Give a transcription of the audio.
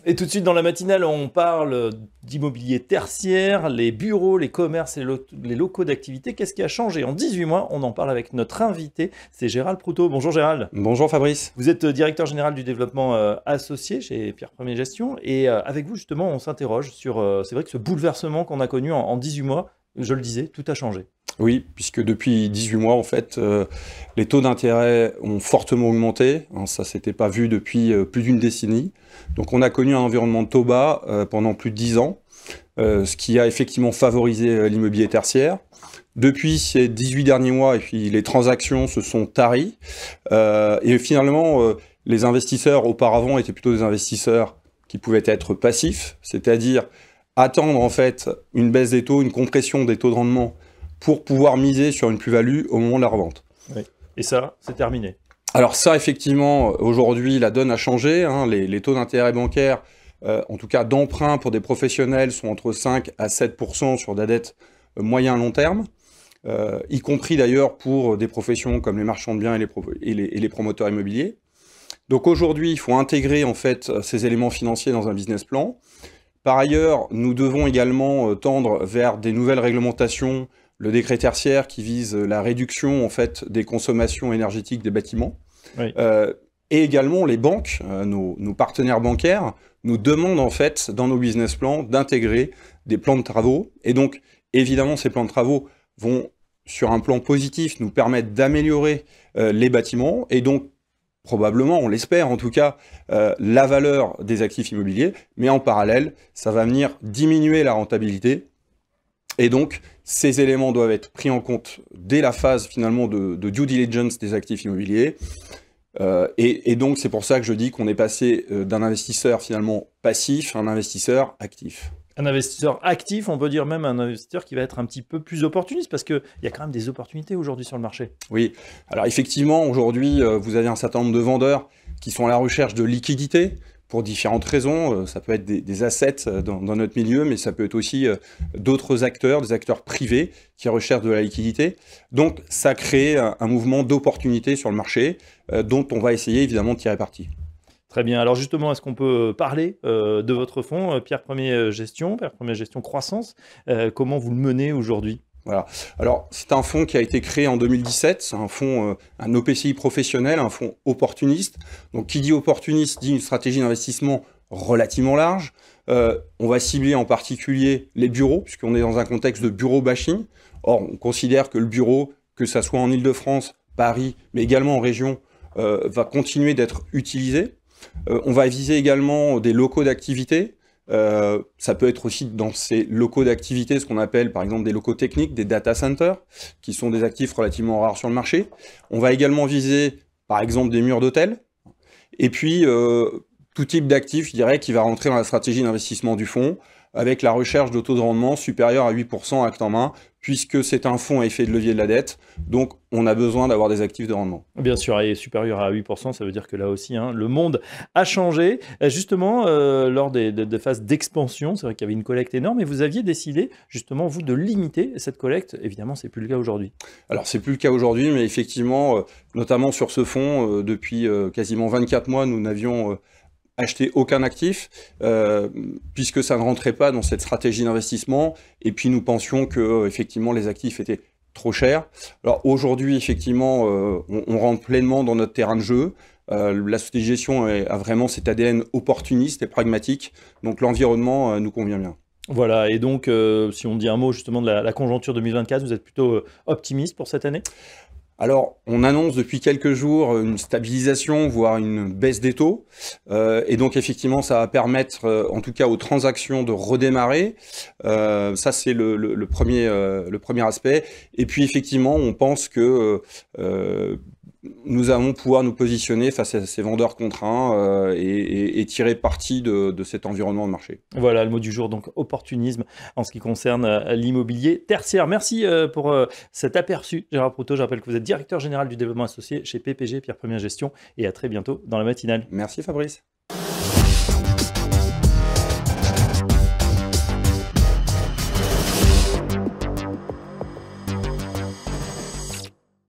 Et tout de suite dans la matinale, on parle d'immobilier tertiaire, les bureaux, les commerces et les locaux d'activité. Qu'est-ce qui a changé en 18 mois? On en parle avec notre invité, c'est Gérald Proutot. Bonjour Gérald. Bonjour Fabrice. Vous êtes directeur général du développement associé chez Pierre Premier Gestion. Et avec vous justement, on s'interroge sur, c'est vrai que ce bouleversement qu'on a connu en 18 mois, je le disais, tout a changé. Oui, puisque depuis 18 mois, en fait, les taux d'intérêt ont fortement augmenté. Ça ne s'était pas vu depuis plus d'une décennie. Donc on a connu un environnement de taux bas pendant plus de 10 ans, ce qui a effectivement favorisé l'immobilier tertiaire. Depuis ces 18 derniers mois, et puis les transactions se sont taries. Et finalement, les investisseurs auparavant étaient plutôt des investisseurs qui pouvaient être passifs, c'est-à-dire attendre en fait une baisse des taux, une compression des taux de rendement pour pouvoir miser sur une plus-value au moment de la revente. Oui. Et ça, c'est terminé. Alors ça, effectivement, aujourd'hui, la donne a changé. Les taux d'intérêt bancaire, en tout cas d'emprunt pour des professionnels, sont entre 5 à 7% sur de la dette moyen-long terme, y compris d'ailleurs pour des professions comme les marchands de biens et les promoteurs immobiliers. Donc aujourd'hui, il faut intégrer en fait ces éléments financiers dans un business plan. Par ailleurs, nous devons également tendre vers des nouvelles réglementations, le décret tertiaire qui vise la réduction en fait, des consommations énergétiques des bâtiments. Oui. Et également les banques, nos partenaires bancaires, nous demandent en fait dans nos business plans d'intégrer des plans de travaux. Et donc évidemment ces plans de travaux vont sur un plan positif nous permettre d'améliorer les bâtiments et donc probablement, on l'espère en tout cas, la valeur des actifs immobiliers, mais en parallèle, ça va venir diminuer la rentabilité. Et donc, ces éléments doivent être pris en compte dès la phase finalement de due diligence des actifs immobiliers. Et donc, c'est pour ça que je dis qu'on est passé d'un investisseur finalement passif à un investisseur actif. Un investisseur actif, on peut dire même un investisseur qui va être un petit peu plus opportuniste, parce qu'il y a quand même des opportunités aujourd'hui sur le marché. Oui, alors effectivement, aujourd'hui, vous avez un certain nombre de vendeurs qui sont à la recherche de liquidités, pour différentes raisons. Ça peut être des assets dans notre milieu, mais ça peut être aussi d'autres acteurs, des acteurs privés qui recherchent de la liquidité. Donc ça crée un mouvement d'opportunité sur le marché dont on va essayer évidemment de tirer parti. Très bien. Alors justement, est-ce qu'on peut parler de votre fonds, Pierre Premier Gestion Croissance? Comment vous le menez aujourd'hui? Voilà. Alors, c'est un fonds qui a été créé en 2017. C'est un fonds, un OPCI professionnel, un fonds opportuniste. Donc, qui dit opportuniste dit une stratégie d'investissement relativement large. On va cibler en particulier les bureaux, puisqu'on est dans un contexte de bureau bashing. Or, on considère que le bureau, que ça soit en Île-de-France, Paris, mais également en région, va continuer d'être utilisé. On va viser également des locaux d'activité. Ça peut être aussi dans ces locaux d'activité ce qu'on appelle par exemple des locaux techniques, des data centers, qui sont des actifs relativement rares sur le marché. On va également viser par exemple des murs d'hôtel. Et puis tout type d'actifs, je dirais, qui va rentrer dans la stratégie d'investissement du fonds, avec la recherche de taux de rendement supérieur à 8% acte en main, puisque c'est un fonds à effet de levier de la dette, donc on a besoin d'avoir des actifs de rendement. Bien sûr, et supérieur à 8%, ça veut dire que là aussi, le monde a changé. Justement, lors des phases d'expansion, c'est vrai qu'il y avait une collecte énorme, et vous aviez décidé, justement, vous, de limiter cette collecte. Évidemment, c'est plus le cas aujourd'hui. Alors, c'est plus le cas aujourd'hui, mais effectivement, notamment sur ce fonds, depuis quasiment 24 mois, nous n'avions acheter aucun actif, puisque ça ne rentrait pas dans cette stratégie d'investissement, et puis nous pensions que effectivement les actifs étaient trop chers. Alors aujourd'hui, effectivement, on rentre pleinement dans notre terrain de jeu. La société de gestion a vraiment cet ADN opportuniste et pragmatique, donc l'environnement nous convient bien. Voilà, et donc si on dit un mot justement de la conjoncture 2024, vous êtes plutôt optimiste pour cette année? Alors, on annonce depuis quelques jours une stabilisation, voire une baisse des taux. Et donc, effectivement, ça va permettre, en tout cas aux transactions, de redémarrer. Ça, c'est le premier aspect. Et puis, effectivement, on pense que nous allons pouvoir nous positionner face à ces vendeurs contraints et tirer parti de cet environnement de marché. Voilà le mot du jour, donc opportunisme en ce qui concerne l'immobilier tertiaire. Merci pour cet aperçu, Gérald Proutot. Je rappelle que vous êtes directeur général du développement associé chez PPG, Pierre Premier Gestion, et à très bientôt dans la matinale. Merci Fabrice.